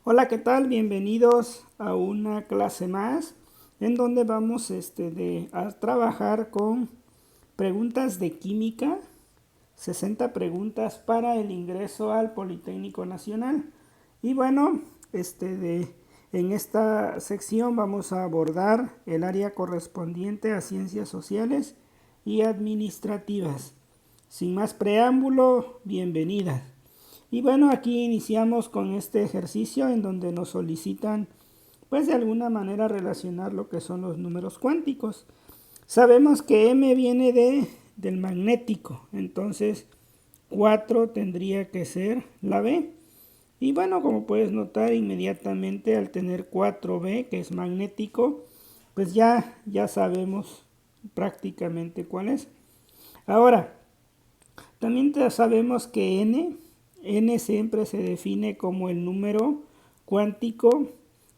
Hola, ¿qué tal? Bienvenidos a una clase más en donde vamos a trabajar con preguntas de química, 60 preguntas para el ingreso al Politécnico Nacional. Y bueno, en esta sección vamos a abordar el área correspondiente a ciencias sociales y administrativas. Sin más preámbulo, bienvenidas. Y bueno, aquí iniciamos con este ejercicio en donde nos solicitan, pues de alguna manera relacionar lo que son los números cuánticos. Sabemos que M viene del magnético, entonces 4 tendría que ser la B. Y bueno, como puedes notar inmediatamente al tener 4B, que es magnético, pues ya sabemos prácticamente cuál es. Ahora, también sabemos que n siempre se define como el número cuántico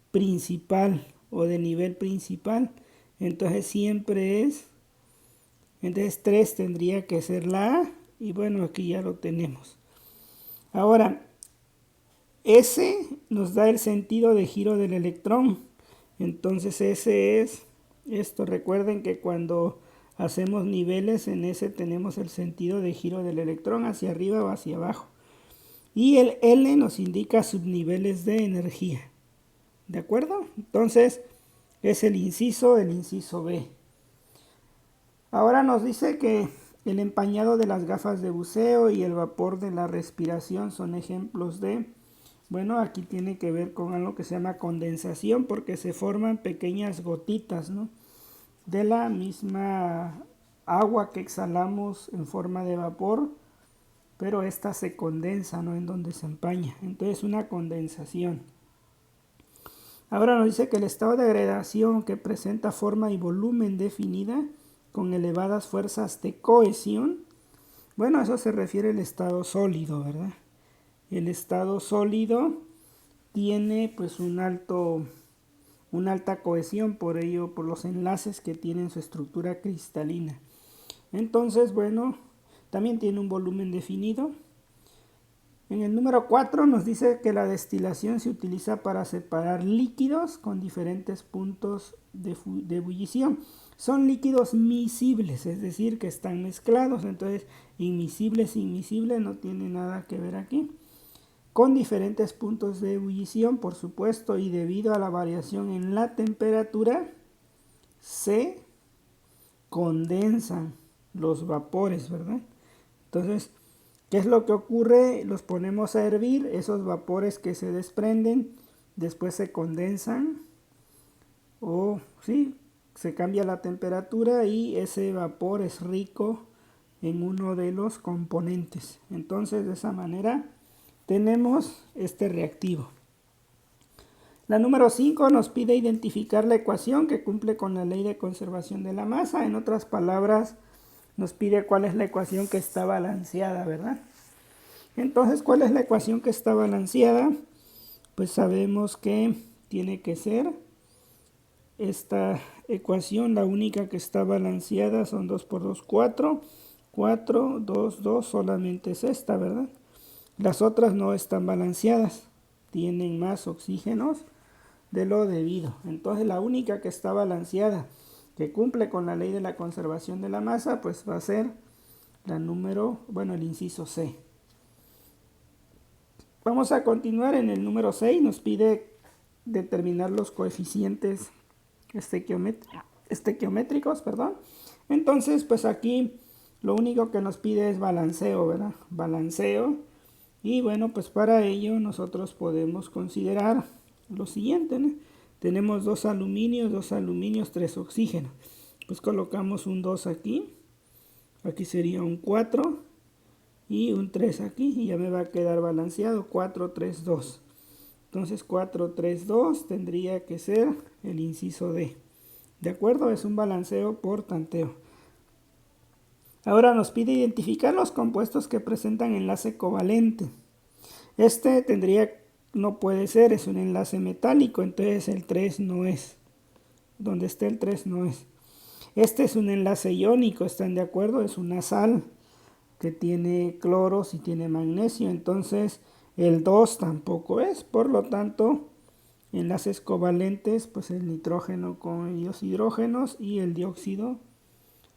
principal o de nivel principal. Entonces siempre entonces 3 tendría que ser la A y bueno, aquí ya lo tenemos. Ahora, S nos da el sentido de giro del electrón. Entonces S es esto. Recuerden que cuando hacemos niveles en S tenemos el sentido de giro del electrón hacia arriba o hacia abajo. Y el L nos indica subniveles de energía. ¿De acuerdo? Entonces es el inciso B. Ahora nos dice que el empañado de las gafas de buceo y el vapor de la respiración son ejemplos de, bueno, aquí tiene que ver con algo que se llama condensación porque se forman pequeñas gotitas, ¿no? De la misma agua que exhalamos en forma de vapor, pero esta se condensa, ¿no? En donde se empaña. Entonces una condensación. Ahora nos dice que el estado de agregación que presenta forma y volumen definida con elevadas fuerzas de cohesión, bueno, a eso se refiere el estado sólido, ¿verdad? El estado sólido tiene pues una alta cohesión, por ello, por los enlaces que tiene en su estructura cristalina. Entonces, bueno, también tiene un volumen definido. En el número 4 nos dice que la destilación se utiliza para separar líquidos con diferentes puntos de ebullición. Son líquidos miscibles, es decir, que están mezclados. Entonces, inmiscibles, no tiene nada que ver aquí. Con diferentes puntos de ebullición, por supuesto, y debido a la variación en la temperatura, se condensan los vapores, ¿verdad? Entonces, ¿qué es lo que ocurre? Los ponemos a hervir, esos vapores que se desprenden, después se condensan o sí, se cambia la temperatura y ese vapor es rico en uno de los componentes. Entonces, de esa manera tenemos este reactivo. La número 5 nos pide identificar la ecuación que cumple con la ley de conservación de la masa. En otras palabras, nos pide cuál es la ecuación que está balanceada, ¿verdad? Entonces, ¿cuál es la ecuación que está balanceada? Pues sabemos que tiene que ser esta ecuación, la única que está balanceada son 2 por 2, 4. 4, 2, 2, solamente es esta, ¿verdad? Las otras no están balanceadas, tienen más oxígenos de lo debido. Entonces la única que está balanceada, que cumple con la ley de la conservación de la masa, pues va a ser la número, bueno, el inciso C. Vamos a continuar en el número 6, nos pide determinar los coeficientes estequiométricos, perdón. Entonces, pues aquí lo único que nos pide es balanceo, ¿verdad? Balanceo. Y bueno, pues para ello nosotros podemos considerar lo siguiente, ¿no? Tenemos 2 aluminios, 3 oxígenos. Pues colocamos un 2 aquí. Aquí sería un 4 y un 3 aquí y ya me va a quedar balanceado 4, 3, 2. Entonces 4, 3, 2 tendría que ser el inciso D. ¿De acuerdo? Es un balanceo por tanteo. Ahora nos pide identificar los compuestos que presentan enlace covalente. Este no puede ser, es un enlace metálico, entonces el 3 no es. Donde esté el 3 no es. Este es un enlace iónico, ¿están de acuerdo? Es una sal que tiene cloros y tiene magnesio, entonces El 2 tampoco es, por lo tanto, enlaces covalentes, pues el nitrógeno con los hidrógenos y el dióxido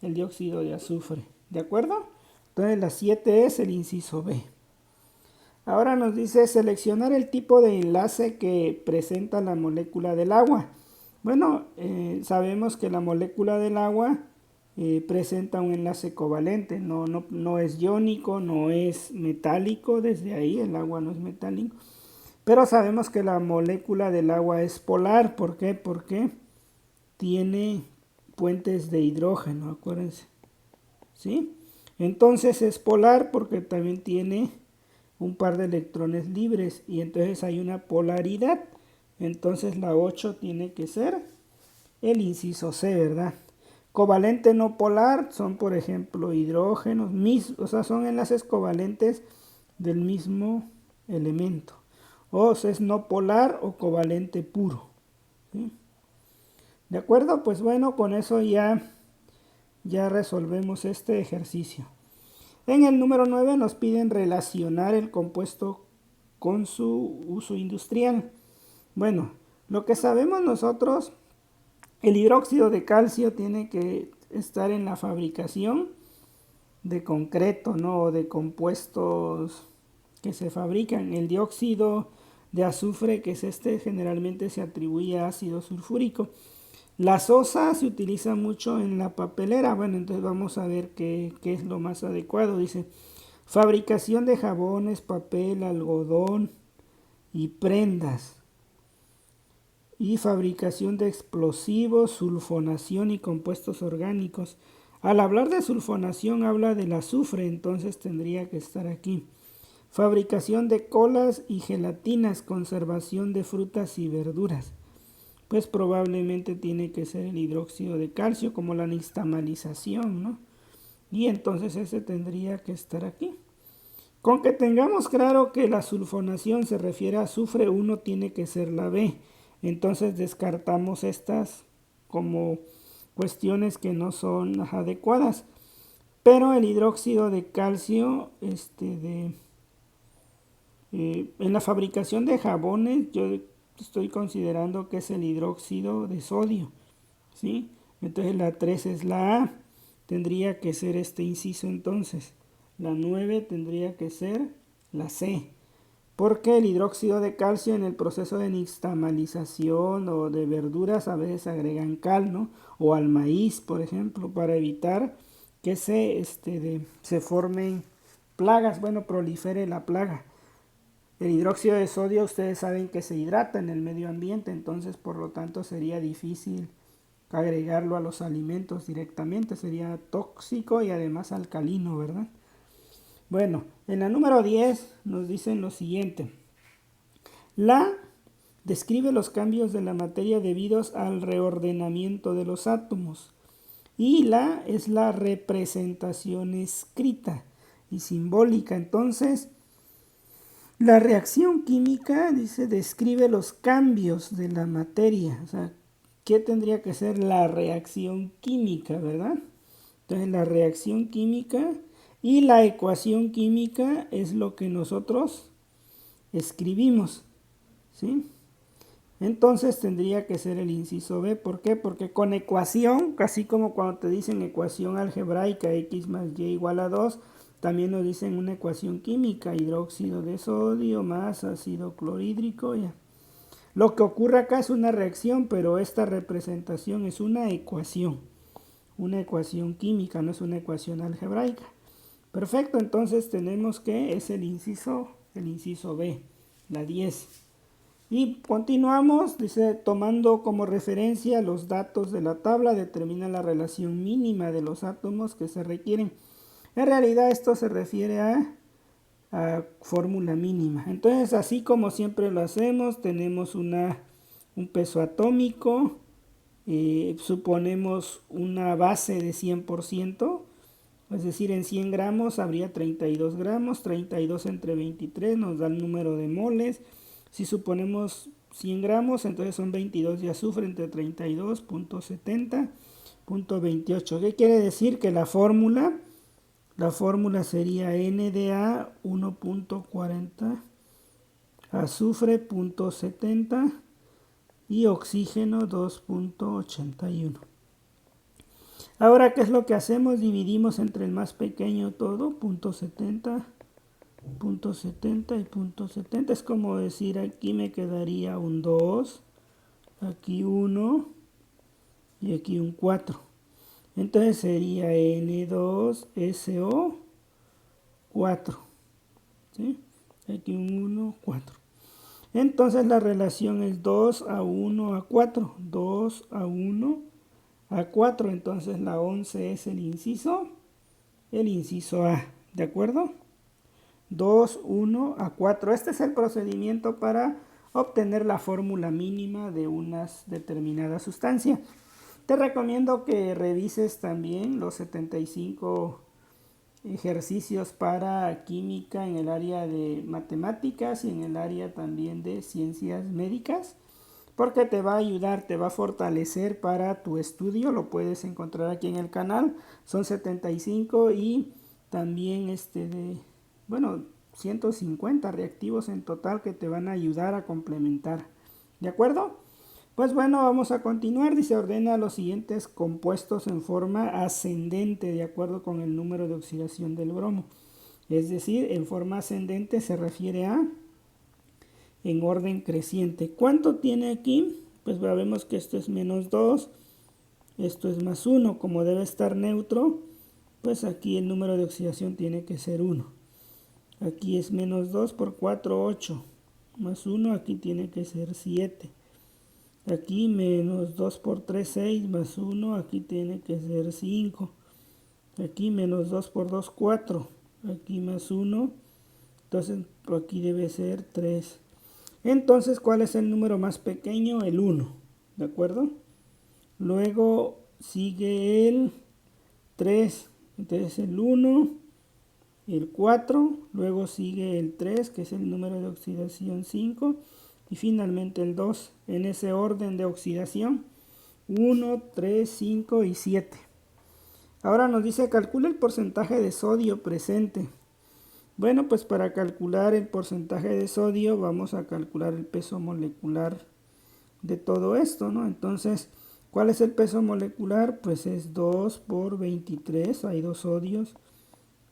de azufre. ¿De acuerdo? Entonces la 7 es el inciso B. Ahora nos dice seleccionar el tipo de enlace que presenta la molécula del agua. Bueno, sabemos que la molécula del agua presenta un enlace covalente, no es iónico, no es metálico, desde ahí el agua no es metálico. Pero sabemos que la molécula del agua es polar. ¿Por qué? Porque tiene puentes de hidrógeno, acuérdense. ¿Sí? Entonces es polar porque también tiene un par de electrones libres y entonces hay una polaridad. Entonces la 8 tiene que ser el inciso C, ¿verdad? Covalente no polar son, por ejemplo, hidrógenos, o sea, son enlaces covalentes del mismo elemento. O es no polar o covalente puro. ¿Sí? ¿De acuerdo? Pues bueno, con eso ya resolvemos este ejercicio. En el número 9 nos piden relacionar el compuesto con su uso industrial. Bueno, lo que sabemos nosotros, el hidróxido de calcio tiene que estar en la fabricación de concreto, ¿no? O de compuestos que se fabrican. El dióxido de azufre, que es generalmente se atribuye a ácido sulfúrico. La sosa se utiliza mucho en la papelera. Bueno, entonces vamos a ver qué es lo más adecuado. Dice, fabricación de jabones, papel, algodón y prendas. Y fabricación de explosivos, sulfonación y compuestos orgánicos. Al hablar de sulfonación habla del azufre, entonces tendría que estar aquí. Fabricación de colas y gelatinas, conservación de frutas y verduras. Pues probablemente tiene que ser el hidróxido de calcio, como la nixtamalización, ¿no? Y entonces ese tendría que estar aquí. Con que tengamos claro que la sulfonación se refiere a azufre, uno tiene que ser la B. Entonces descartamos estas como cuestiones que no son adecuadas. Pero el hidróxido de calcio, en la fabricación de jabones, yo estoy considerando que es el hidróxido de sodio, ¿sí? Entonces la 3 es la A, tendría que ser este inciso entonces. La 9 tendría que ser la C, porque el hidróxido de calcio en el proceso de nixtamalización o de verduras a veces agregan cal, ¿no? O al maíz, por ejemplo, para evitar que se formen plagas, bueno, prolifere la plaga. El hidróxido de sodio ustedes saben que se hidrata en el medio ambiente, entonces por lo tanto sería difícil agregarlo a los alimentos directamente, sería tóxico y además alcalino, ¿verdad? Bueno, en la número 10 nos dicen lo siguiente. La describe los cambios de la materia debidos al reordenamiento de los átomos. Y la es la representación escrita y simbólica. Entonces, la reacción química, dice, describe los cambios de la materia. O sea, ¿qué tendría que ser la reacción química, verdad? Entonces, la reacción química y la ecuación química es lo que nosotros escribimos, ¿sí? Entonces tendría que ser el inciso B. ¿Por qué? Porque con ecuación, casi como cuando te dicen ecuación algebraica x más y igual a 2, también nos dicen una ecuación química, hidróxido de sodio más ácido clorhídrico. Ya. Lo que ocurre acá es una reacción, pero esta representación es una ecuación química, no es una ecuación algebraica. Perfecto, entonces tenemos que es el inciso B, la 10. Y continuamos, dice, tomando como referencia los datos de la tabla, determina la relación mínima de los átomos que se requieren. En realidad esto se refiere a fórmula mínima. Entonces, así como siempre lo hacemos, tenemos un peso atómico, suponemos una base de 100%, es decir, en 100 gramos habría 32 gramos, 32 entre 23 nos da el número de moles. Si suponemos 100 gramos, entonces son 22 de azufre entre 32.70.28. ¿Qué quiere decir? Que la fórmula sería NDA 1.40 azufre 0.70 y oxígeno 2.81. Ahora, ¿qué es lo que hacemos? Dividimos entre el más pequeño todo, 0.70, 0.70 y 0.70. Es como decir, aquí me quedaría un 2, aquí 1 y aquí un 4. Entonces sería N2SO4. ¿Sí? Aquí un 1, 4. Entonces la relación es 2:1:4. 2:1:4. Entonces la 11 es el inciso A. ¿De acuerdo? 2:1:4. Este es el procedimiento para obtener la fórmula mínima de una determinada sustancia. Te recomiendo que revises también los 75 ejercicios para química en el área de matemáticas y en el área también de ciencias médicas, porque te va a ayudar, te va a fortalecer para tu estudio. Lo puedes encontrar aquí en el canal. Son 75 y también 150 reactivos en total que te van a ayudar a complementar. ¿De acuerdo? Pues bueno, vamos a continuar. Dice, ordena los siguientes compuestos en forma ascendente de acuerdo con el número de oxidación del bromo. Es decir, en forma ascendente se refiere a en orden creciente. ¿Cuánto tiene aquí? Pues vemos que esto es -2, esto es +1. Como debe estar neutro, pues aquí el número de oxidación tiene que ser 1. Aquí es -2 por 4, 8. +1, aquí tiene que ser 7. Aquí -2 por 3, 6, +1, aquí tiene que ser 5. Aquí -2 por 2, 4. Aquí +1, entonces aquí debe ser 3. Entonces, ¿cuál es el número más pequeño? El 1, ¿de acuerdo? Luego sigue el 3, entonces el 1, el 4, luego sigue el 3, que es el número de oxidación 5, y finalmente el 2, en ese orden de oxidación, 1, 3, 5 y 7. Ahora nos dice, calcula el porcentaje de sodio presente. Bueno, pues para calcular el porcentaje de sodio vamos a calcular el peso molecular de todo esto, ¿no? Entonces, ¿cuál es el peso molecular? Pues es 2 por 23, hay 2 sodios,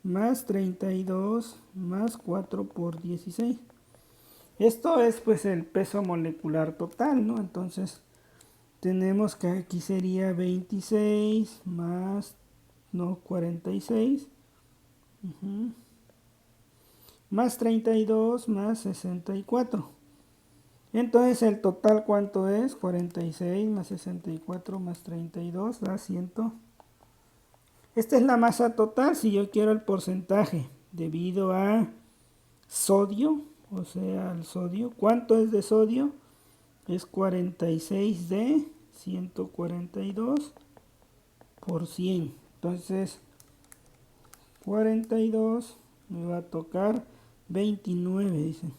más 32, más 4 por 16. Esto es pues el peso molecular total, ¿no? Entonces, tenemos que aquí sería 26 más, 46. Más 32 más 64. Entonces el total, ¿cuánto es? 46 más 64 más 32 da 100. Esta es la masa total. Si yo quiero el porcentaje debido a sodio, o sea, el sodio, ¿cuánto es de sodio? Es 46 de 142 por 100. Entonces 42 me va a tocar 29, dice.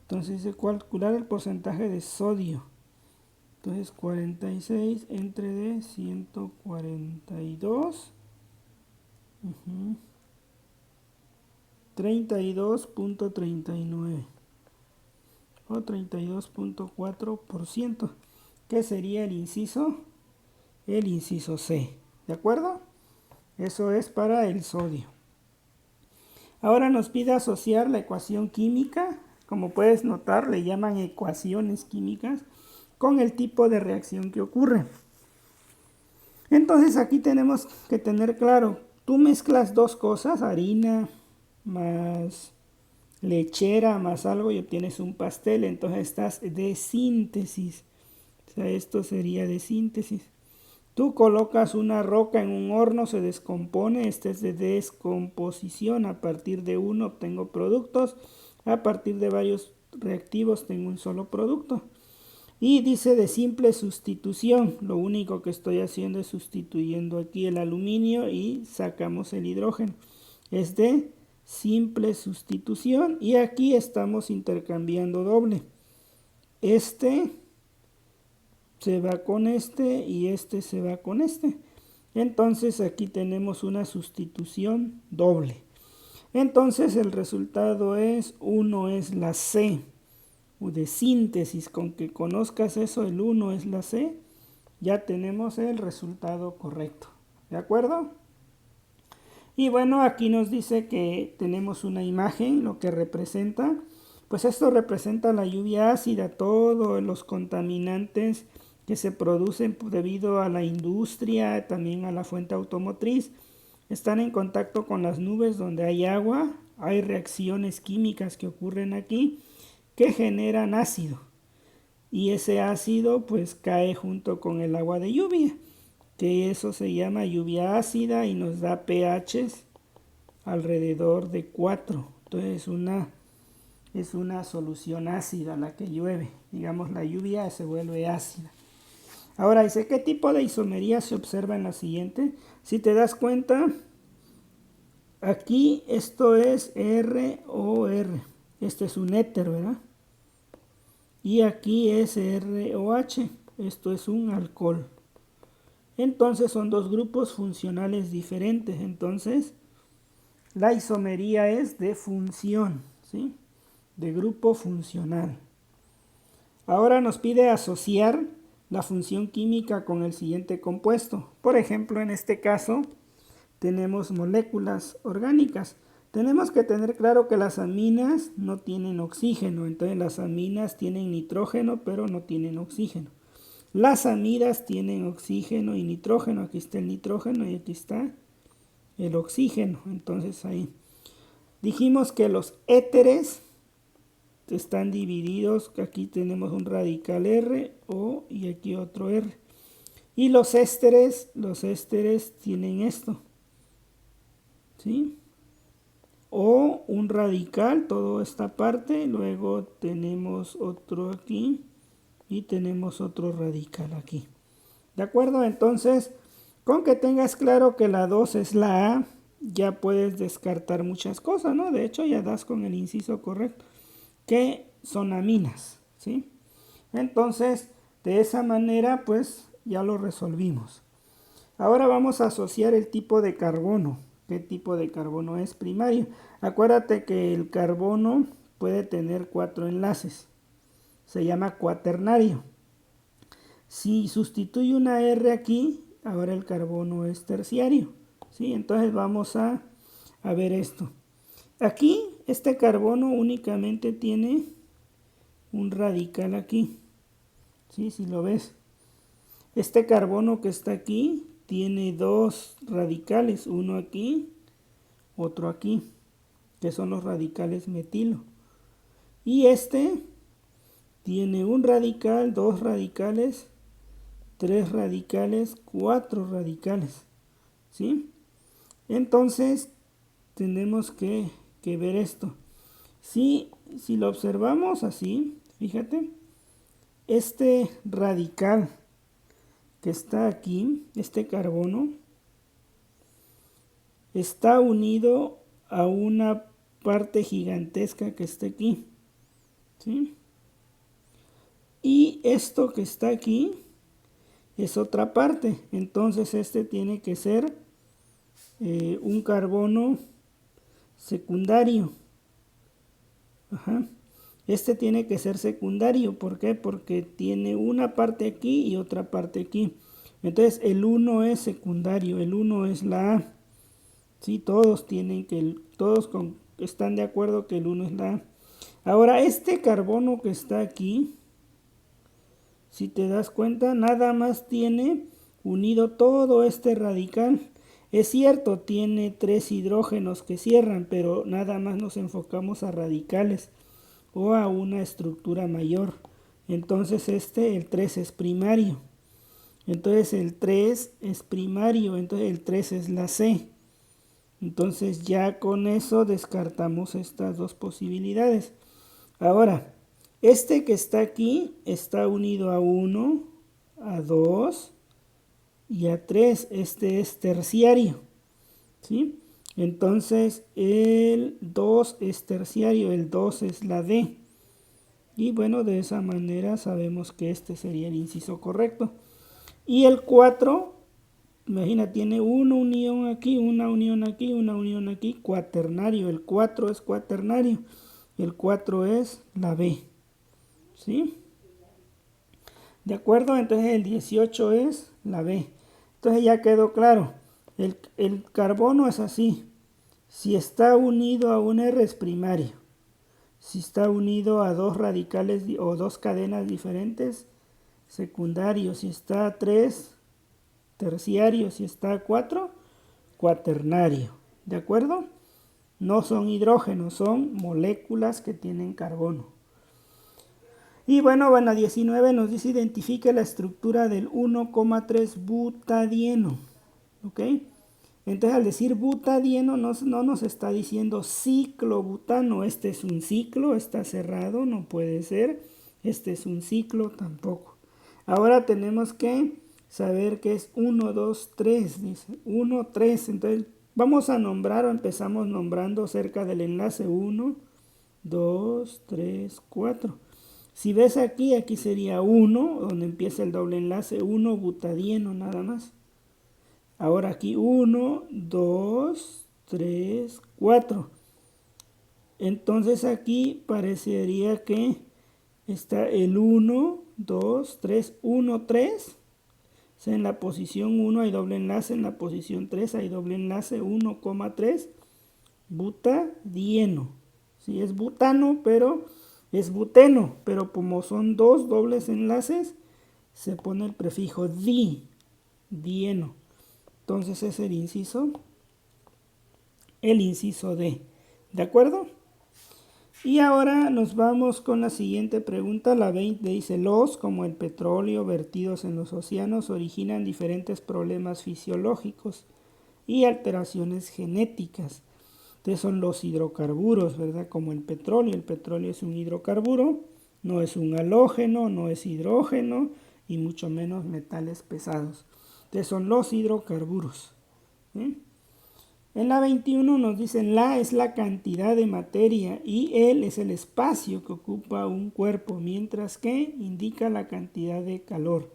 Entonces dice calcular el porcentaje de sodio. Entonces 46 entre de 142. 32.39 o 32.4%, que sería el inciso C. ¿De acuerdo? Eso es para el sodio. Ahora nos pide asociar la ecuación química. Como puedes notar, le llaman ecuaciones químicas con el tipo de reacción que ocurre. Entonces aquí tenemos que tener claro, tú mezclas dos cosas, harina más lechera más algo y obtienes un pastel, entonces estás de síntesis. O sea, esto sería de síntesis. Tú colocas una roca en un horno, se descompone, este es de descomposición. A partir de uno obtengo productos, a partir de varios reactivos tengo un solo producto. Y dice de simple sustitución, lo único que estoy haciendo es sustituyendo aquí el aluminio y sacamos el hidrógeno. Es de simple sustitución y aquí estamos intercambiando doble. Este se va con este y este se va con este. Entonces aquí tenemos una sustitución doble. Entonces el resultado es 1 es la C. o de síntesis. Con que conozcas eso, el 1 es la C, ya tenemos el resultado correcto. ¿De acuerdo? Y bueno, aquí nos dice que tenemos una imagen, lo que representa. Pues esto representa la lluvia ácida, todos los contaminantes que se producen debido a la industria, también a la fuente automotriz. Están en contacto con las nubes donde hay agua, hay reacciones químicas que ocurren aquí que generan ácido. Y ese ácido pues cae junto con el agua de lluvia, que eso se llama lluvia ácida y nos da pHs alrededor de 4. Entonces es una solución ácida la que llueve. Digamos, la lluvia se vuelve ácida. Ahora dice, ¿qué tipo de isomería se observa en la siguiente? Si te das cuenta, aquí esto es ROR. Este es un éter, ¿verdad? Y aquí es ROH. Esto es un alcohol. Entonces son dos grupos funcionales diferentes. Entonces la isomería es de función, ¿sí? De grupo funcional. Ahora nos pide asociar la función química con el siguiente compuesto. Por ejemplo, en este caso tenemos moléculas orgánicas. Tenemos que tener claro que las aminas no tienen oxígeno. Entonces las aminas tienen nitrógeno pero no tienen oxígeno. Las amidas tienen oxígeno y nitrógeno. Aquí está el nitrógeno y aquí está el oxígeno. Entonces ahí dijimos que los éteres están divididos. Aquí tenemos un radical R, O y aquí otro R. Y los ésteres tienen esto, ¿sí? O un radical, toda esta parte, luego tenemos otro aquí y tenemos otro radical aquí. ¿De acuerdo? Entonces, con que tengas claro que la 2 es la A, ya puedes descartar muchas cosas, ¿no? De hecho, ya das con el inciso correcto, que son aminas, ¿sí? Entonces, de esa manera, pues, ya lo resolvimos. Ahora vamos a asociar el tipo de carbono. ¿Qué tipo de carbono es? Primario. Acuérdate que el carbono puede tener 4 enlaces. Se llama cuaternario. Si sustituye una R aquí, ahora el carbono es terciario, ¿sí? Entonces vamos a ver esto. Aquí este carbono únicamente tiene un radical aquí, ¿sí? Si lo ves. Este carbono que está aquí tiene dos radicales, uno aquí, otro aquí, que son los radicales metilo. Y este tiene un radical, dos radicales, tres radicales, cuatro radicales, ¿sí? Entonces tenemos que ver esto. Si lo observamos así, fíjate, este radical que está aquí, este carbono, está unido a una parte gigantesca que está aquí, ¿sí? Y esto que está aquí es otra parte. Entonces este tiene que ser un carbono secundario. Ajá. Este tiene que ser secundario. ¿Por qué? Porque tiene una parte aquí y otra parte aquí. Entonces el 1 es secundario, el 1 es la A. Sí, todos están de acuerdo que el 1 es la A. Ahora este carbono que está aquí, si te das cuenta, nada más tiene unido todo este radical. Es cierto, tiene 3 hidrógenos que cierran, pero nada más nos enfocamos a radicales o a una estructura mayor. Entonces el 3 es primario. Entonces el 3 es primario, entonces el 3 es la C. Entonces ya con eso descartamos estas dos posibilidades. Ahora, este que está aquí está unido a 1, a 2 y a 3. Este es terciario, ¿sí? Entonces el 2 es terciario, el 2 es la D. Y bueno, de esa manera sabemos que este sería el inciso correcto. Y el 4, imagina, tiene una unión aquí, una unión aquí, una unión aquí, cuaternario. El 4 es cuaternario, el 4 es la B. ¿sí? ¿De acuerdo? Entonces el 18 es la B. Entonces ya quedó claro. El carbono es así. Si está unido a un R es primario. Si está unido a dos radicales o dos cadenas diferentes, secundario. Si está a 3, terciario. Si está a 4, cuaternario. ¿De acuerdo? No son hidrógenos, son moléculas que tienen carbono. Y bueno, 19 nos dice identifique la estructura del 1,3 butadieno. ¿Ok? Entonces al decir butadieno no nos está diciendo ciclobutano. Este es un ciclo, está cerrado, no puede ser. Este es un ciclo, tampoco. Ahora tenemos que saber que es 1, 2, 3. Dice 1, 3. Entonces vamos a nombrar o empezamos nombrando cerca del enlace 1, 2, 3, 4. Si ves aquí, aquí sería 1, donde empieza el doble enlace, 1 butadieno nada más. Ahora aquí 1, 2, 3, 4. Entonces aquí parecería que está el 1, 2, 3, 1, 3. O sea, en la posición 1 hay doble enlace, en la posición 3 hay doble enlace, 1,3 butadieno. Sí, es butano, pero es buteno, pero como son dos dobles enlaces, se pone el prefijo dieno. Entonces es el inciso D. ¿De acuerdo? Y ahora nos vamos con la siguiente pregunta. La 20 dice, los, como el petróleo, vertidos en los océanos, originan diferentes problemas fisiológicos y alteraciones genéticas. Entonces son los hidrocarburos, ¿verdad? Como el petróleo. El petróleo es un hidrocarburo, no es un halógeno, no es hidrógeno y mucho menos metales pesados. Entonces son los hidrocarburos. ¿Sí? En la 21 nos dicen la es la cantidad de materia y el es el espacio que ocupa un cuerpo, mientras que indica la cantidad de calor.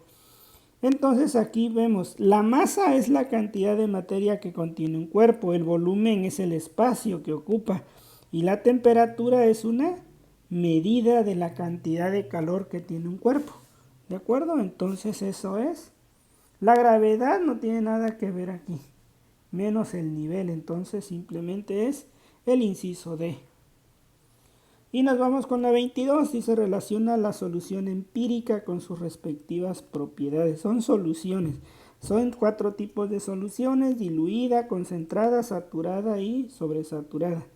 Entonces aquí vemos, la masa es la cantidad de materia que contiene un cuerpo, el volumen es el espacio que ocupa y la temperatura es una medida de la cantidad de calor que tiene un cuerpo. ¿De acuerdo? Entonces eso es. La gravedad no tiene nada que ver aquí, menos el nivel, entonces simplemente es el inciso D. Y nos vamos con la 22, dice relaciona la solución empírica con sus respectivas propiedades. Son soluciones, son 4 tipos de soluciones: diluida, concentrada, saturada y sobresaturada.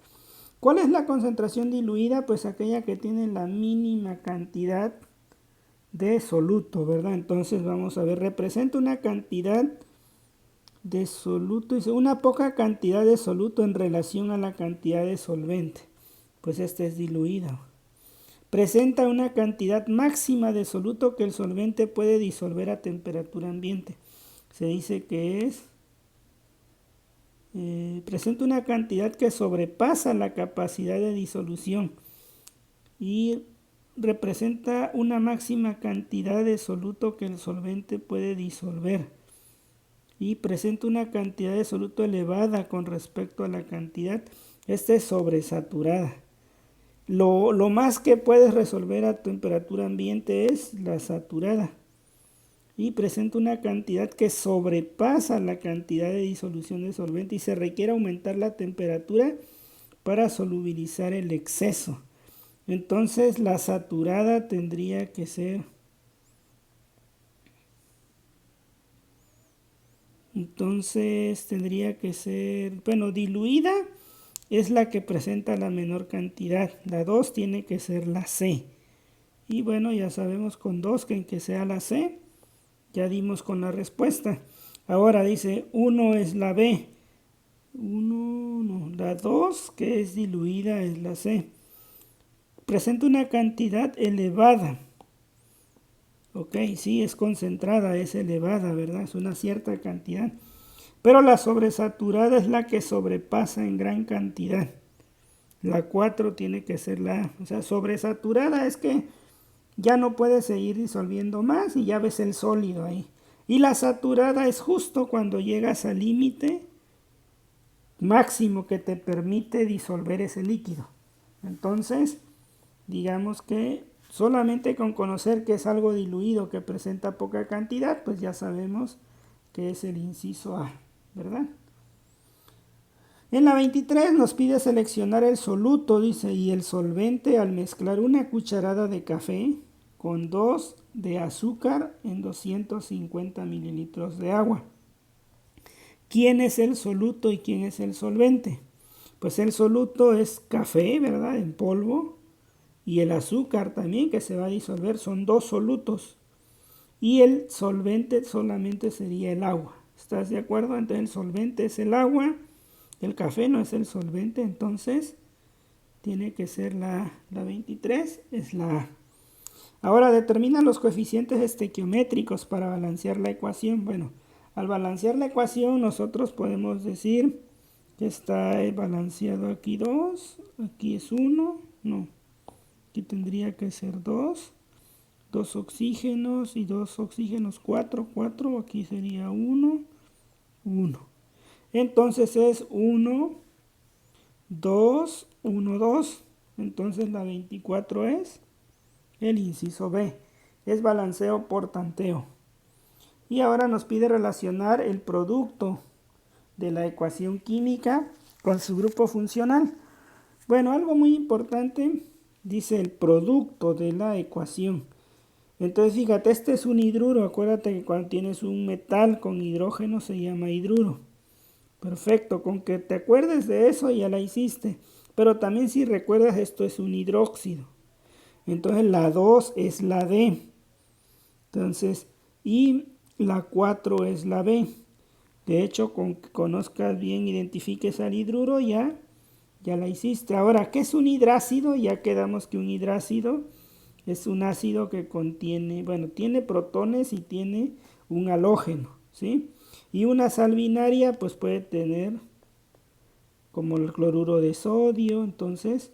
¿Cuál es la concentración diluida? Pues aquella que tiene la mínima cantidad de soluto, ¿verdad? Entonces vamos a ver, representa una cantidad de soluto, dice una poca cantidad de soluto en relación a la cantidad de solvente. Pues esta es diluida. Presenta una cantidad máxima de soluto que el solvente puede disolver a temperatura ambiente. Se dice que es presenta una cantidad que sobrepasa la capacidad de disolución y representa una máxima cantidad de soluto que el solvente puede disolver y presenta una cantidad de soluto elevada con respecto a la cantidad. Esta es sobresaturada. Lo más que puedes resolver a temperatura ambiente es la saturada y presenta una cantidad que sobrepasa la cantidad de disolución de solvente y se requiere aumentar la temperatura para solubilizar el exceso. Entonces la saturada tendría que ser diluida es la que presenta la menor cantidad. La 2 tiene que ser la C. Y bueno, ya sabemos con 2 que en que sea la C, ya dimos con la respuesta. Ahora dice 1 es la B. La 2 que es diluida es la C. Presenta una cantidad elevada. Ok, sí, es concentrada, es elevada, ¿verdad? Es una cierta cantidad. Pero la sobresaturada es la que sobrepasa en gran cantidad. La 4 tiene que ser la A. O sea, sobresaturada es que ya no puede seguir disolviendo más y ya ves el sólido ahí. Y la saturada es justo cuando llegas al límite máximo que te permite disolver ese líquido. Entonces, digamos que Solamente con conocer que es algo diluido que presenta poca cantidad, pues ya sabemos que es el inciso A, ¿verdad? En la 23 nos pide seleccionar el soluto, dice, y el solvente al mezclar una cucharada de café con 2 de azúcar en 250 mililitros de agua. ¿Quién es el soluto y quién es el solvente? Pues el soluto es café, ¿verdad? En polvo. Y el azúcar también que se va a disolver. Son dos solutos. Y el solvente solamente sería el agua. ¿Estás de acuerdo? Entonces el solvente es el agua. El café no es el solvente. Entonces tiene que ser la 23. Es la A. Ahora determina los coeficientes estequiométricos para balancear la ecuación. Bueno, al balancear la ecuación nosotros podemos decir que está balanceado aquí 2, aquí es 1, no, aquí tendría que ser 2, 2 oxígenos y 2 oxígenos, 4, 4, aquí sería 1, 1. Entonces es 1, 2, 1, 2. Entonces la 24 es el inciso B. Es balanceo por tanteo. Y ahora nos pide relacionar el producto de la ecuación química con su grupo funcional. Bueno, algo muy importante, dice el producto de la ecuación. Entonces fíjate, este es un hidruro. Acuérdate que cuando tienes un metal con hidrógeno se llama hidruro. Perfecto, con que te acuerdes de eso ya la hiciste. Pero también si recuerdas, esto es un hidróxido. Entonces la 2 es la D. Entonces, y la 4 es la B. De hecho, con que conozcas bien, identifiques al hidruro, ya la hiciste. Ahora, ¿qué es un hidrácido? Ya quedamos que un hidrácido es un ácido que contiene, bueno, tiene protones y tiene un halógeno, ¿sí? Y una sal binaria, pues puede tener como el cloruro de sodio. Entonces,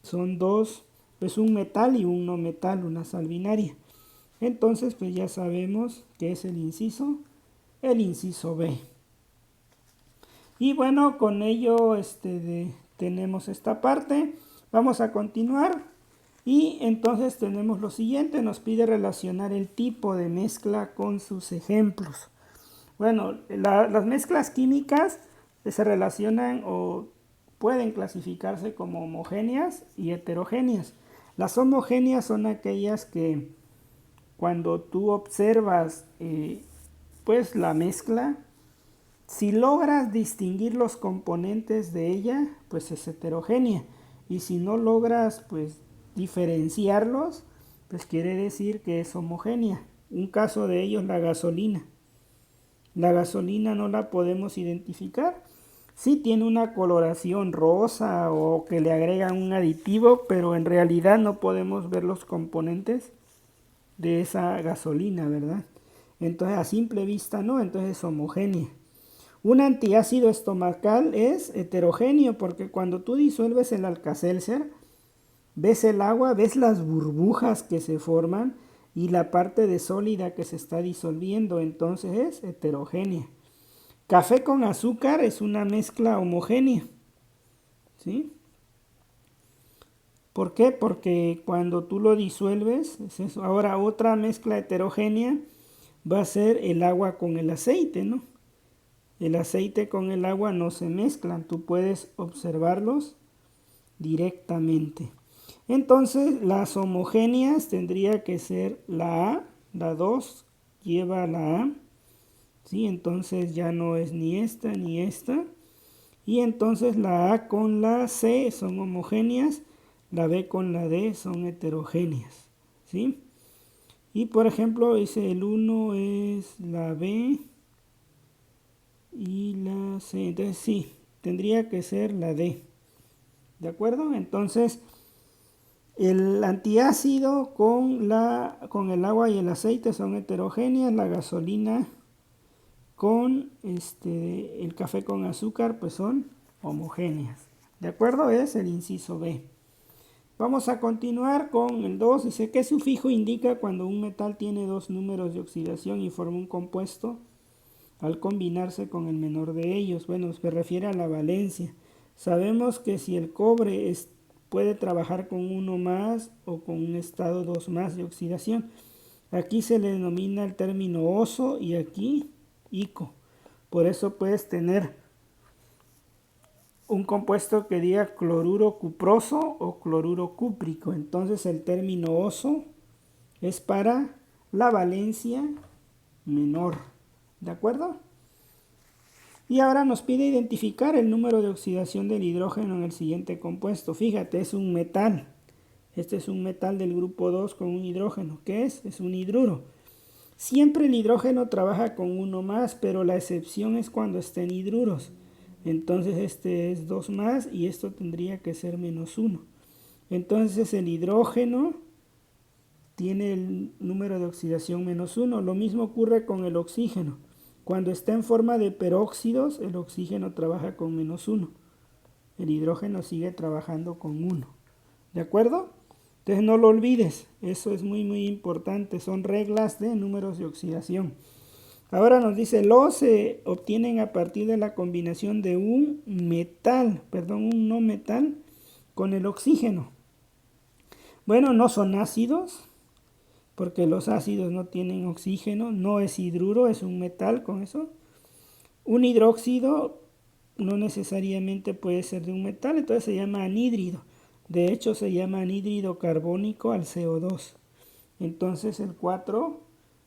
son dos, pues un metal y un no metal, una sal binaria. Entonces, pues ya sabemos que es el inciso B. Y bueno, con ello tenemos esta parte. Vamos a continuar. Y entonces tenemos lo siguiente. Nos pide relacionar el tipo de mezcla con sus ejemplos. Bueno, las mezclas químicas se relacionan o pueden clasificarse como homogéneas y heterogéneas. Las homogéneas son aquellas que cuando tú observas pues la mezcla, si logras distinguir los componentes de ella, pues es heterogénea. Y si no logras pues diferenciarlos, pues quiere decir que es homogénea. Un caso de ello es la gasolina. La gasolina no la podemos identificar. Sí tiene una coloración rosa o que le agregan un aditivo, pero en realidad no podemos ver los componentes de esa gasolina, ¿verdad? Entonces a simple vista no, entonces es homogénea. Un antiácido estomacal es heterogéneo porque cuando tú disuelves el Alka-Seltzer, ves el agua, ves las burbujas que se forman y la parte de sólida que se está disolviendo, entonces es heterogénea. Café con azúcar es una mezcla homogénea, ¿sí? ¿Por qué? Porque cuando tú lo disuelves, es eso. Ahora otra mezcla heterogénea va a ser el agua con el aceite, ¿no? El aceite con el agua no se mezclan, tú puedes observarlos directamente. Entonces las homogéneas tendría que ser la A, la 2 lleva la A, ¿sí? Entonces ya no es ni esta ni esta. Y entonces la A con la C son homogéneas, la B con la D son heterogéneas, ¿sí? Y por ejemplo, dice el 1 es la B y la C. Entonces sí, tendría que ser la D. ¿De acuerdo? Entonces, el antiácido con el agua y el aceite son heterogéneas. La gasolina con el café con azúcar pues son homogéneas. ¿De acuerdo? Es el inciso B. Vamos a continuar con el 2. Dice, ¿qué sufijo indica cuando un metal tiene dos números de oxidación y forma un compuesto al combinarse con el menor de ellos? Bueno, se refiere a la valencia. Sabemos que si el cobre puede trabajar con 1 más o con un estado 2 más de oxidación. Aquí se le denomina el término oso y aquí ico. Por eso puedes tener un compuesto que diga cloruro cuproso o cloruro cúprico. Entonces el término oso es para la valencia menor. ¿De acuerdo? Y ahora nos pide identificar el número de oxidación del hidrógeno en el siguiente compuesto. Fíjate, es un metal. Este es un metal del grupo 2 con un hidrógeno. ¿Qué es? Es un hidruro. Siempre el hidrógeno trabaja con 1 más, pero la excepción es cuando está en hidruros. Entonces este es 2 más y esto tendría que ser menos 1. Entonces el hidrógeno tiene el número de oxidación menos 1. Lo mismo ocurre con el oxígeno. Cuando está en forma de peróxidos, el oxígeno trabaja con menos 1. El hidrógeno sigue trabajando con 1. ¿De acuerdo? Entonces no lo olvides. Eso es muy importante. Son reglas de números de oxidación. Ahora nos dice, los se obtienen a partir de la combinación de un no metal con el oxígeno. Bueno, no son ácidos, porque los ácidos no tienen oxígeno, no es hidruro, es un metal con eso. Un hidróxido no necesariamente puede ser de un metal, entonces se llama anhídrido. De hecho se llama anhídrido carbónico al CO2. Entonces el 4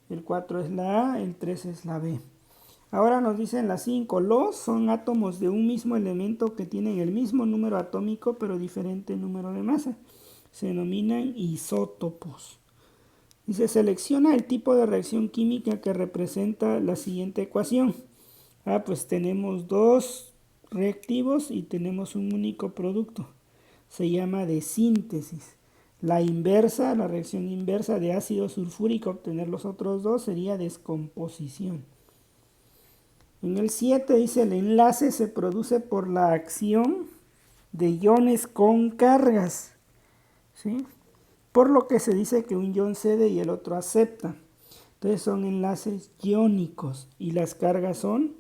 es la A, el 3 es la B. Ahora nos dicen las 5. Los son átomos de un mismo elemento que tienen el mismo número atómico pero diferente número de masa. Se denominan isótopos. Dice, selecciona el tipo de reacción química que representa la siguiente ecuación. Pues tenemos 2 reactivos y tenemos un único producto. Se llama de síntesis. La inversa, la reacción inversa de ácido sulfúrico, obtener los otros 2, sería descomposición. En el 7 dice, el enlace se produce por la acción de iones con cargas, ¿sí? Por lo que se dice que un ion cede y el otro acepta. Entonces son enlaces iónicos y las cargas son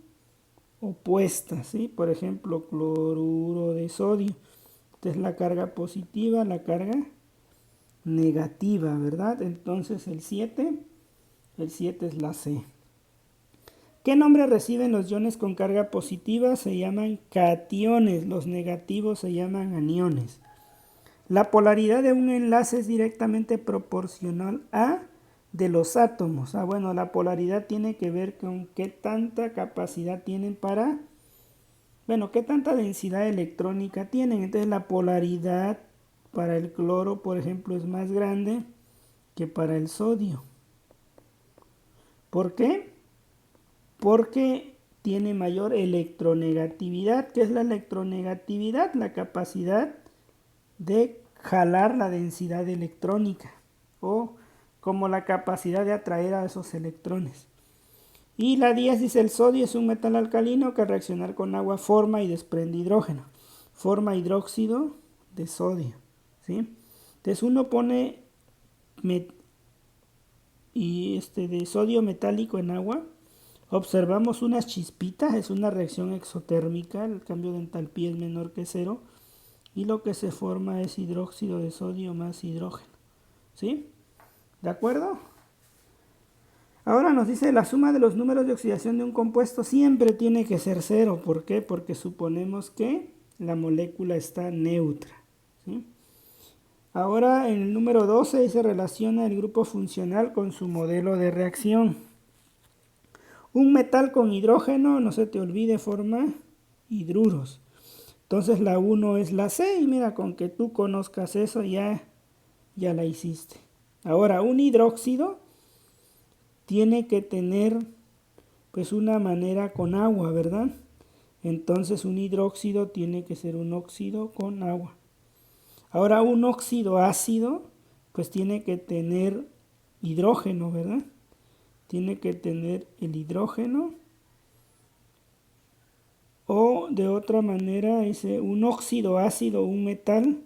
opuestas, ¿sí? Por ejemplo, cloruro de sodio. Entonces la carga positiva, la carga negativa, ¿verdad? Entonces el 7 es la C. ¿Qué nombre reciben los iones con carga positiva? Se llaman cationes, los negativos se llaman aniones. La polaridad de un enlace es directamente proporcional a de los átomos. Bueno, la polaridad tiene que ver con qué tanta capacidad tienen qué tanta densidad electrónica tienen. Entonces la polaridad para el cloro, por ejemplo, es más grande que para el sodio. ¿Por qué? Porque tiene mayor electronegatividad. ¿Qué es la electronegatividad? La capacidad de jalar la densidad electrónica o como la capacidad de atraer a esos electrones. Y la 10 dice, el sodio es un metal alcalino que al reaccionar con agua forma y desprende hidrógeno. Forma hidróxido de sodio, ¿sí? Entonces uno pone de sodio metálico en agua, observamos unas chispitas, es una reacción exotérmica, el cambio de entalpía es menor que 0 y lo que se forma es hidróxido de sodio más hidrógeno, ¿sí? ¿De acuerdo? Ahora nos dice, la suma de los números de oxidación de un compuesto siempre tiene que ser 0. ¿Por qué? Porque suponemos que la molécula está neutra, ¿sí? Ahora en el número 12 se relaciona el grupo funcional con su modelo de reacción. Un metal con hidrógeno, no se te olvide, forma hidruros. Entonces la 1 es la C y mira, con que tú conozcas eso ya la hiciste. Ahora un hidróxido tiene que tener pues una manera con agua, ¿verdad? Entonces un hidróxido tiene que ser un óxido con agua. Ahora un óxido ácido pues tiene que tener hidrógeno, ¿verdad? Tiene que tener el hidrógeno. O de otra manera dice un óxido ácido, un metal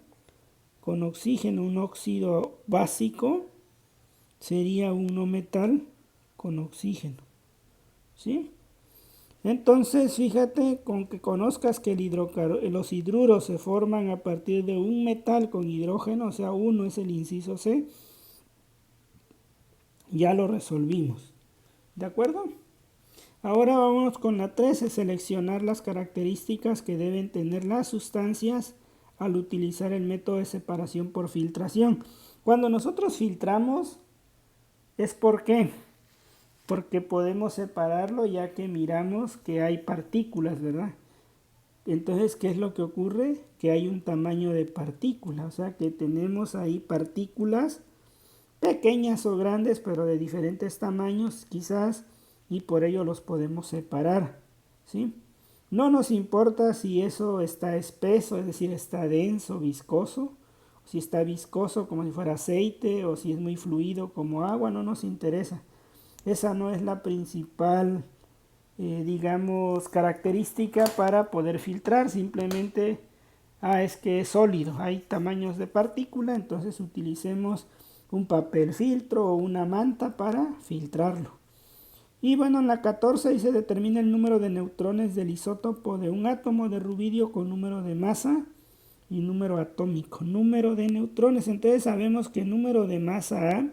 con oxígeno, un óxido básico sería un no metal con oxígeno, ¿sí? Entonces, fíjate, con que conozcas que los hidruros se forman a partir de un metal con hidrógeno, o sea, uno es el inciso C, ya lo resolvimos. ¿De acuerdo? Ahora vamos con la 13, seleccionar las características que deben tener las sustancias al utilizar el método de separación por filtración. Cuando nosotros filtramos, ¿es por qué? Porque podemos separarlo ya que miramos que hay partículas, ¿verdad? Entonces, ¿qué es lo que ocurre? Que hay un tamaño de partícula, o sea que tenemos ahí partículas pequeñas o grandes, pero de diferentes tamaños quizás, y por ello los podemos separar, ¿sí? No nos importa si eso está espeso, es decir, está denso, viscoso, si está viscoso como si fuera aceite, o si es muy fluido como agua, no nos interesa. Esa no es la principal, digamos, característica para poder filtrar, simplemente, es que es sólido, hay tamaños de partícula, entonces utilicemos un papel filtro o una manta para filtrarlo. Y bueno, en la 14 ahí se determina el número de neutrones del isótopo de un átomo de rubidio con número de masa y número atómico. Número de neutrones, entonces sabemos que el número de masa A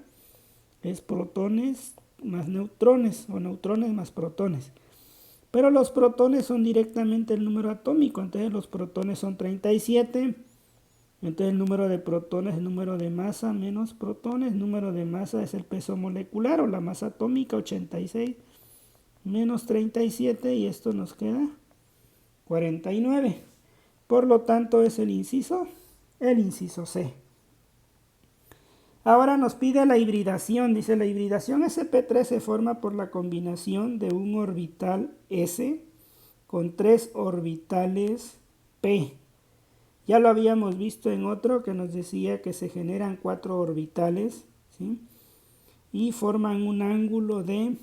es protones más neutrones o neutrones más protones. Pero los protones son directamente el número atómico, entonces los protones son 37. Entonces el número de protones es el número de masa menos protones. Número de masa es el peso molecular o la masa atómica, 86 menos 37, y esto nos queda 49. Por lo tanto es el inciso C. Ahora nos pide la hibridación. Dice, la hibridación sp3 se forma por la combinación de un orbital s con 3 orbitales p. Ya lo habíamos visto en otro que nos decía que se generan 4 orbitales, ¿sí? Y forman un ángulo de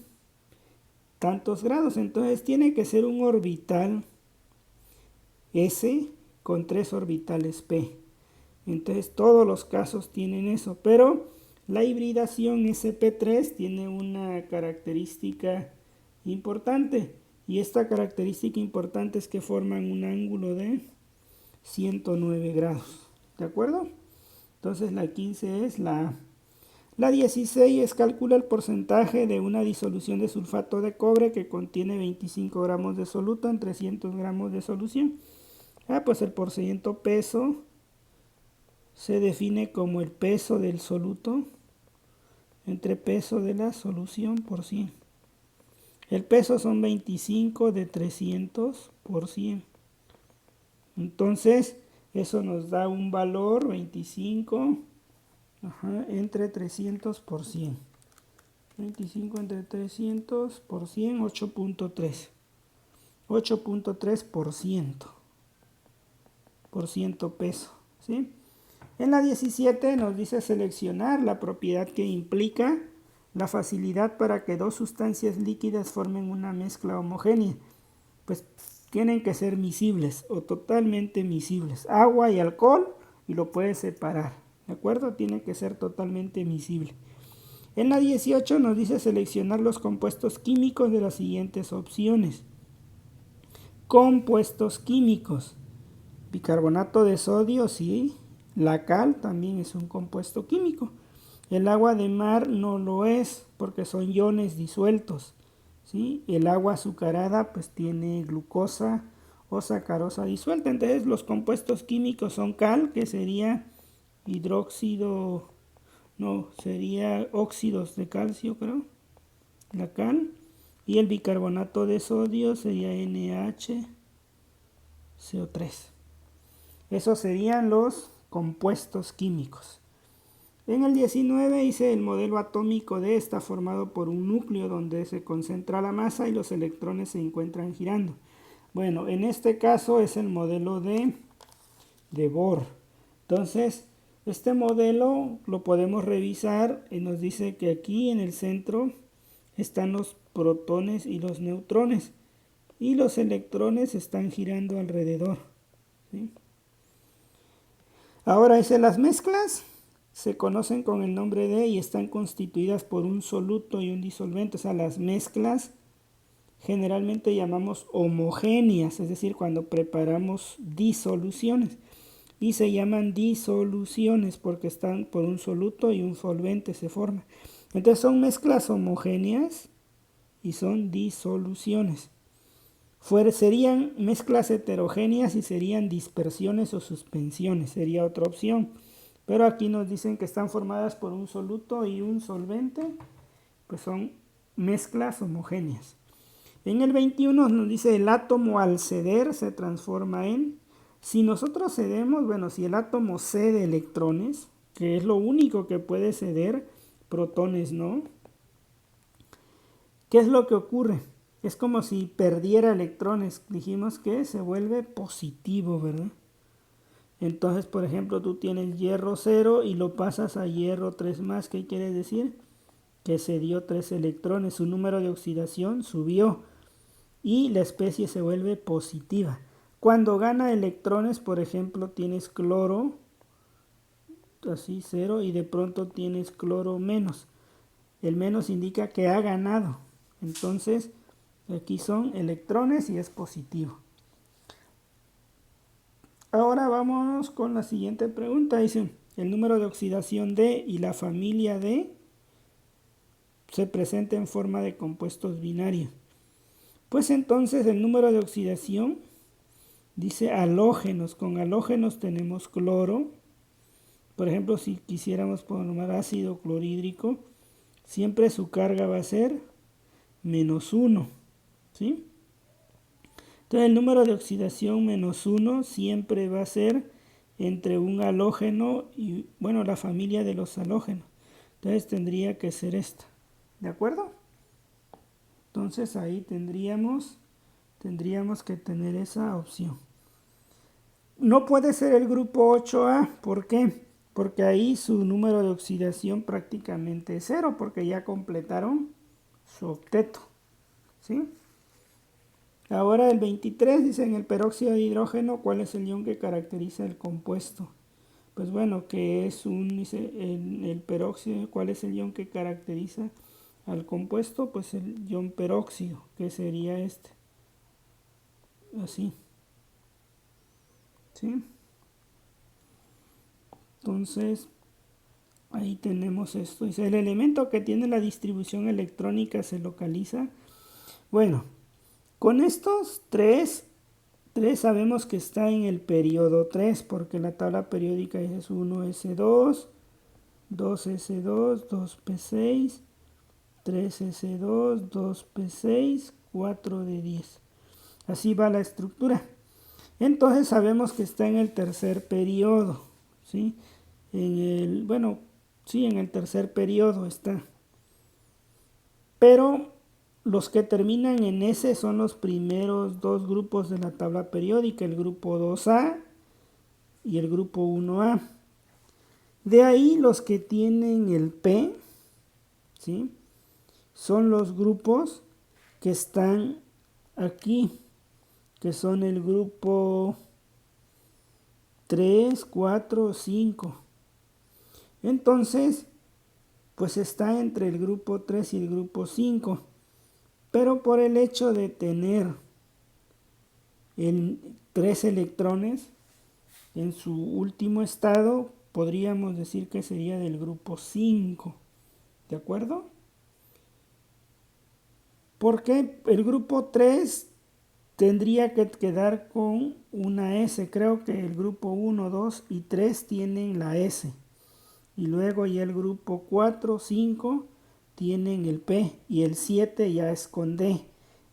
tantos grados. Entonces tiene que ser un orbital S con 3 orbitales P. Entonces todos los casos tienen eso. Pero la hibridación sp3 tiene una característica importante. Y esta característica importante es que forman un ángulo de 109 grados. ¿De acuerdo? Entonces la 15 es la A. La 16 es calcula el porcentaje de una disolución de sulfato de cobre que contiene 25 gramos de soluto en 300 gramos de solución. Pues el porcentaje peso se define como el peso del soluto entre peso de la solución por 100. El peso son 25 de 300 por 100. Entonces, eso nos da un valor 25 entre 300 por 100. 25 entre 300 por 100, 8.3. 8.3% peso, ¿sí? En la 17 nos dice seleccionar la propiedad que implica la facilidad para que dos sustancias líquidas formen una mezcla homogénea. Pues tienen que ser miscibles o totalmente miscibles. Agua y alcohol, y lo puedes separar, ¿de acuerdo? Tiene que ser totalmente miscible. En la 18 nos dice seleccionar los compuestos químicos de las siguientes opciones. Compuestos químicos. Bicarbonato de sodio, sí. La cal también es un compuesto químico. El agua de mar no lo es porque son iones disueltos, ¿sí? El agua azucarada pues tiene glucosa o sacarosa disuelta. Entonces los compuestos químicos son cal, que sería hidróxido, no, sería óxidos de calcio, creo, la cal. Y el bicarbonato de sodio sería NaCO3. Esos serían los compuestos químicos. En el 19 hice el modelo atómico D, está formado por un núcleo donde se concentra la masa y los electrones se encuentran girando. Bueno, en este caso es el modelo de Bohr. Entonces, este modelo lo podemos revisar y nos dice que aquí en el centro están los protones y los neutrones y los electrones están girando alrededor, ¿sí? Ahora las mezclas se conocen con el nombre de y están constituidas por un soluto y un disolvente. O sea, las mezclas generalmente llamamos homogéneas, es decir, cuando preparamos disoluciones. Y se llaman disoluciones porque están por un soluto y un solvente se forman. Entonces son mezclas homogéneas y son disoluciones. Serían mezclas heterogéneas y serían dispersiones o suspensiones, sería otra opción. Pero aquí nos dicen que están formadas por un soluto y un solvente, pues son mezclas homogéneas. En el 21 nos dice el átomo al ceder se transforma en... Si nosotros cedemos, bueno, si el átomo cede electrones, que es lo único que puede ceder, protones no, ¿qué es lo que ocurre? Es como si perdiera electrones. Dijimos que se vuelve positivo, ¿verdad? Entonces, por ejemplo, tú tienes hierro 0 y lo pasas a hierro 3 más. ¿Qué quiere decir? Que se dio 3 electrones. Su número de oxidación subió y la especie se vuelve positiva. Cuando gana electrones, por ejemplo, tienes cloro, así 0, y de pronto tienes cloro menos. El menos indica que ha ganado. Entonces, aquí son electrones y es positivo. Ahora vamos con la siguiente pregunta. Dice, el número de oxidación D y la familia D se presenta en forma de compuestos binarios. Pues entonces el número de oxidación dice halógenos. Con halógenos tenemos cloro. Por ejemplo, si quisiéramos formar ácido clorhídrico, siempre su carga va a ser -1. ¿Sí? Entonces el número de oxidación -1 siempre va a ser entre un halógeno y, bueno, la familia de los halógenos. Entonces tendría que ser esta. ¿De acuerdo? Entonces ahí tendríamos que tener esa opción. No puede ser el grupo 8A. ¿Por qué? Porque ahí su número de oxidación prácticamente es 0, porque ya completaron su octeto. ¿Sí? Ahora el 23 dice en el peróxido de hidrógeno, ¿cuál es el ion que caracteriza el compuesto? Pues bueno, que es dice, en el peróxido, ¿cuál es el ion que caracteriza al compuesto? Pues el ion peróxido, que sería este. Así. ¿Sí? Entonces, ahí tenemos esto. Dice, el elemento que tiene la distribución electrónica se localiza. Bueno, con estos tres sabemos que está en el periodo 3, porque la tabla periódica es 1s2, 2s2, 2p6, 3s2, 2p6, 4d10. Así va la estructura. Entonces sabemos que está en el tercer periodo, ¿sí? En el tercer periodo está. Pero los que terminan en S son los primeros dos grupos de la tabla periódica, el grupo 2A y el grupo 1A. De ahí los que tienen el P, ¿sí? Son los grupos que están aquí, que son el grupo 3, 4, 5. Entonces, pues está entre el grupo 3 y el grupo 5. Pero por el hecho de tener 3 electrones en su último estado, podríamos decir que sería del grupo 5. ¿De acuerdo? Porque el grupo 3 tendría que quedar con una S. Creo que el grupo 1, 2 y 3 tienen la S. Y luego ya el grupo 4, 5 tienen el P. Y el 7 ya es con D.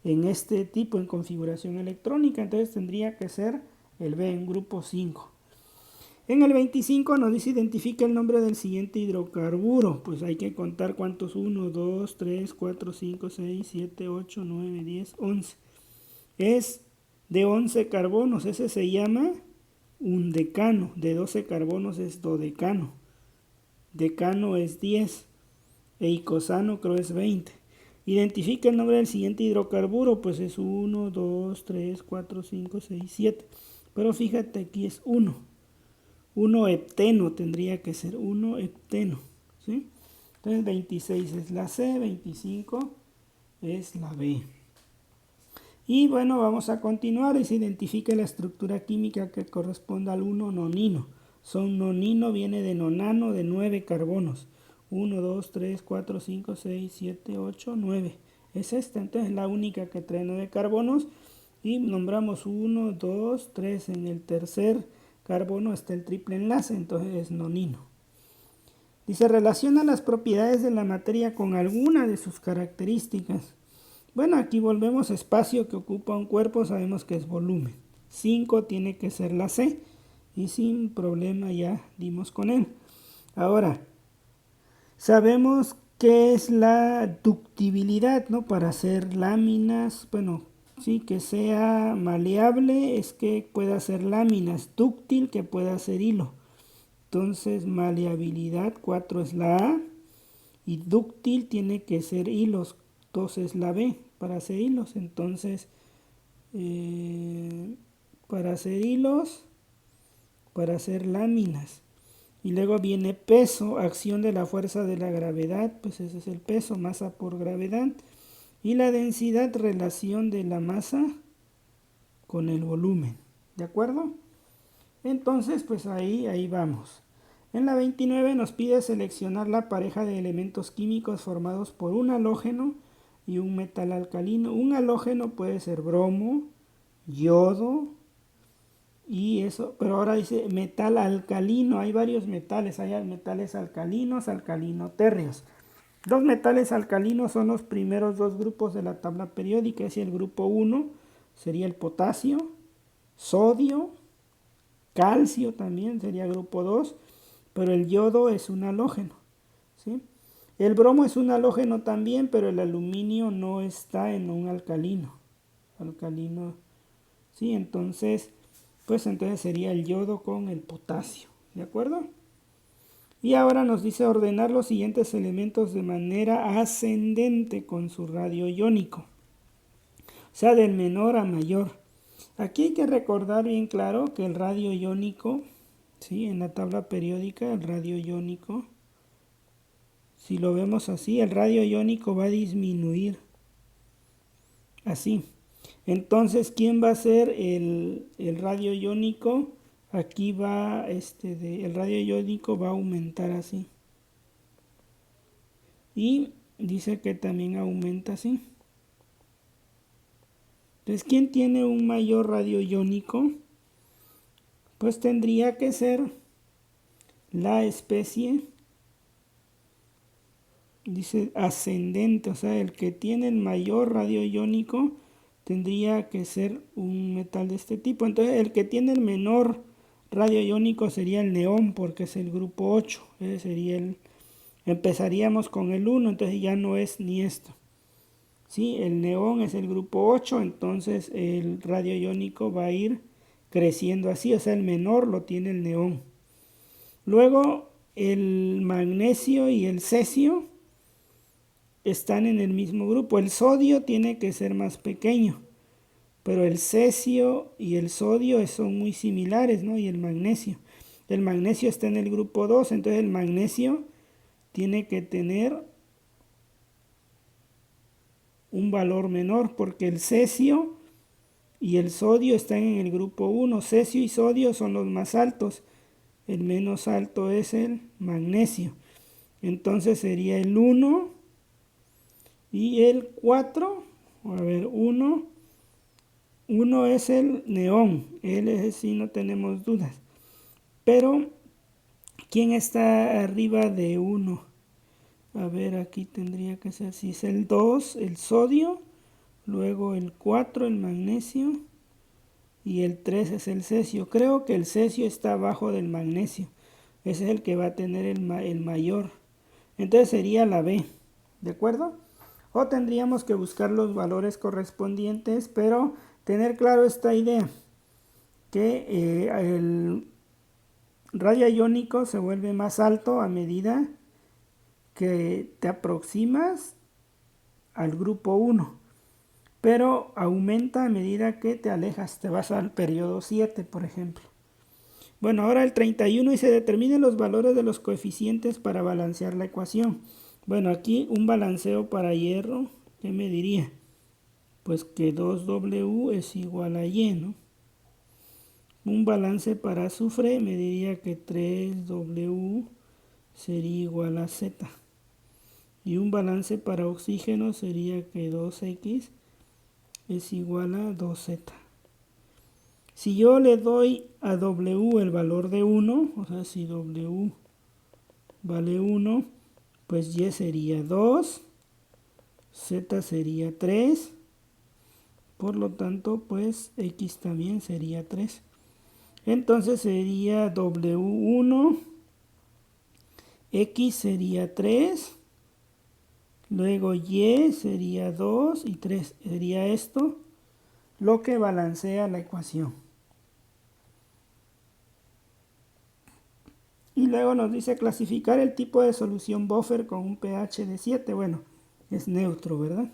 En este tipo, en configuración electrónica. Entonces tendría que ser el B en grupo 5. En el 25 nos dice identifica el nombre del siguiente hidrocarburo. Pues hay que contar cuántos. 1, 2, 3, 4, 5, 6, 7, 8, 9, 10, 11. Es de 11 carbonos. Ese se llama un decano. De 12 carbonos es dodecano. Decano es 10. E icosano creo es 20. Identifica el nombre del siguiente hidrocarburo. Pues es 1, 2, 3, 4, 5, 6, 7. Pero fíjate, aquí es 1. 1 hepteno tendría que ser 1 hepteno. ¿Sí? Entonces 26 es la C, 25 es la B. Y bueno, vamos a continuar y se identifica la estructura química que corresponde al 1-nonino. Nonino viene de nonano de 9 carbonos. 1, 2, 3, 4, 5, 6, 7, 8, 9. Es esta, entonces es la única que trae 9 carbonos. Y nombramos 1, 2, 3. En el tercer carbono está el triple enlace, entonces es nonino. Dice, relaciona las propiedades de la materia con alguna de sus características. Bueno, aquí volvemos a espacio que ocupa un cuerpo, sabemos que es volumen. 5 tiene que ser la C y sin problema ya dimos con él. Ahora, sabemos qué es la ductibilidad, ¿no? Para hacer láminas, bueno, sí, que sea maleable es que pueda hacer láminas, dúctil que pueda hacer hilo. Entonces, maleabilidad 4 es la A y dúctil tiene que ser hilos, 2 es la B para hacer hilos. Entonces, para hacer hilos, para hacer láminas. Y luego viene peso, acción de la fuerza de la gravedad, pues ese es el peso, masa por gravedad. Y la densidad, relación de la masa con el volumen. ¿De acuerdo? Entonces, pues ahí vamos. En la 29 nos pide seleccionar la pareja de elementos químicos formados por un halógeno y un metal alcalino. Un halógeno puede ser bromo, yodo y eso, pero ahora dice metal alcalino. Hay varios metales, hay metales alcalinos, alcalino-térreos. Los metales alcalinos son los primeros dos grupos de la tabla periódica. Es el grupo 1 sería el potasio, sodio, calcio también sería grupo 2, pero el yodo es un halógeno, ¿sí? El bromo es un halógeno también, pero el aluminio no está en un alcalino. Sí, entonces, pues entonces sería el yodo con el potasio, ¿de acuerdo? Y ahora nos dice ordenar los siguientes elementos de manera ascendente con su radio iónico, o sea, del menor a mayor. Aquí hay que recordar bien claro que el radio iónico, ¿sí? En la tabla periódica, el radio iónico, si lo vemos así, el radio iónico va a disminuir, así. Entonces, ¿quién va a ser el radio iónico? Aquí va, el radio iónico va a aumentar así. Y dice que también aumenta así. Entonces, ¿quién tiene un mayor radio iónico? Pues tendría que ser la especie, dice ascendente, o sea, el que tiene el mayor radio iónico tendría que ser un metal de este tipo. Entonces, el que tiene el menor radio iónico sería el neón, porque es el grupo 8. Ese sería empezaríamos con el 1, entonces ya no es ni esto. ¿Sí? El neón es el grupo 8, entonces el radio iónico va a ir creciendo así, o sea, el menor lo tiene el neón. Luego, el magnesio y el cesio están en el mismo grupo. El sodio tiene que ser más pequeño, pero el cesio y el sodio son muy similares, ¿no? Y el magnesio. El magnesio está en el grupo 2, entonces el magnesio tiene que tener un valor menor, porque el cesio y el sodio están en el grupo 1. Cesio y sodio son los más altos. El menos alto es el magnesio. Entonces sería el 1 y el 4. A ver, 1 es el neón. Él es así, no tenemos dudas. Pero, ¿quién está arriba de 1? A ver, aquí tendría que ser así. Es el 2, el sodio. Luego el 4, el magnesio. Y el 3 es el cesio. Creo que el cesio está abajo del magnesio. Ese es el que va a tener el mayor. Entonces sería la B. ¿De acuerdo? O tendríamos que buscar los valores correspondientes, pero tener claro esta idea, que el radio iónico se vuelve más alto a medida que te aproximas al grupo 1, pero aumenta a medida que te alejas, te vas al periodo 7, por ejemplo. Bueno, ahora el 31 y se determinen los valores de los coeficientes para balancear la ecuación. Bueno, aquí un balanceo para hierro, ¿qué me diría? pues que 2W es igual a Y, ¿no? Un balance para azufre me diría que 3W sería igual a Z. Y un balance para oxígeno sería que 2X es igual a 2Z. Si yo le doy a W el valor de 1, o sea, si W vale 1, pues Y sería 2, Z sería 3, por lo tanto, pues X también sería 3. Entonces sería W1, X sería 3, luego Y sería 2 y 3 sería esto, lo que balancea la ecuación. Y luego nos dice clasificar el tipo de solución buffer con un pH de 7. Bueno, es neutro, ¿verdad?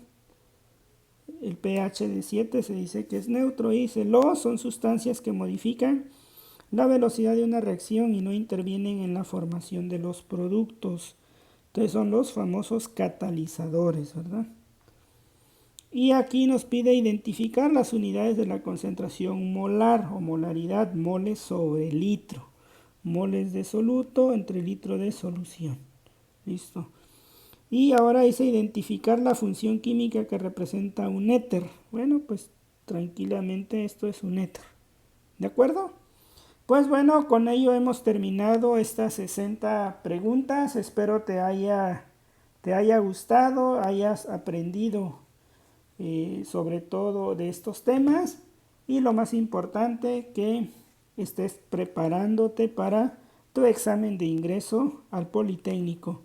El pH de 7 se dice que es neutro y son sustancias que modifican la velocidad de una reacción y no intervienen en la formación de los productos. Entonces son los famosos catalizadores, ¿verdad? Y aquí nos pide identificar las unidades de la concentración molar o molaridad, moles sobre litro. Moles de soluto entre litro de solución. Listo. Y ahora dice identificar la función química que representa un éter. Bueno, pues tranquilamente esto es un éter. ¿De acuerdo? Pues bueno, con ello hemos terminado estas 60 preguntas. Espero te haya gustado, hayas aprendido sobre todo de estos temas. Y lo más importante, que estés preparándote para tu examen de ingreso al Politécnico.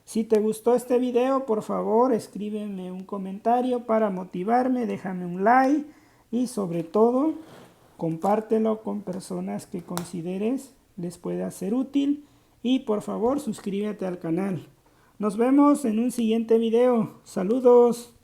Si te gustó este video, por favor escríbeme un comentario para motivarme, déjame un like y sobre todo compártelo con personas que consideres les pueda ser útil y por favor suscríbete al canal. Nos vemos en un siguiente video. Saludos.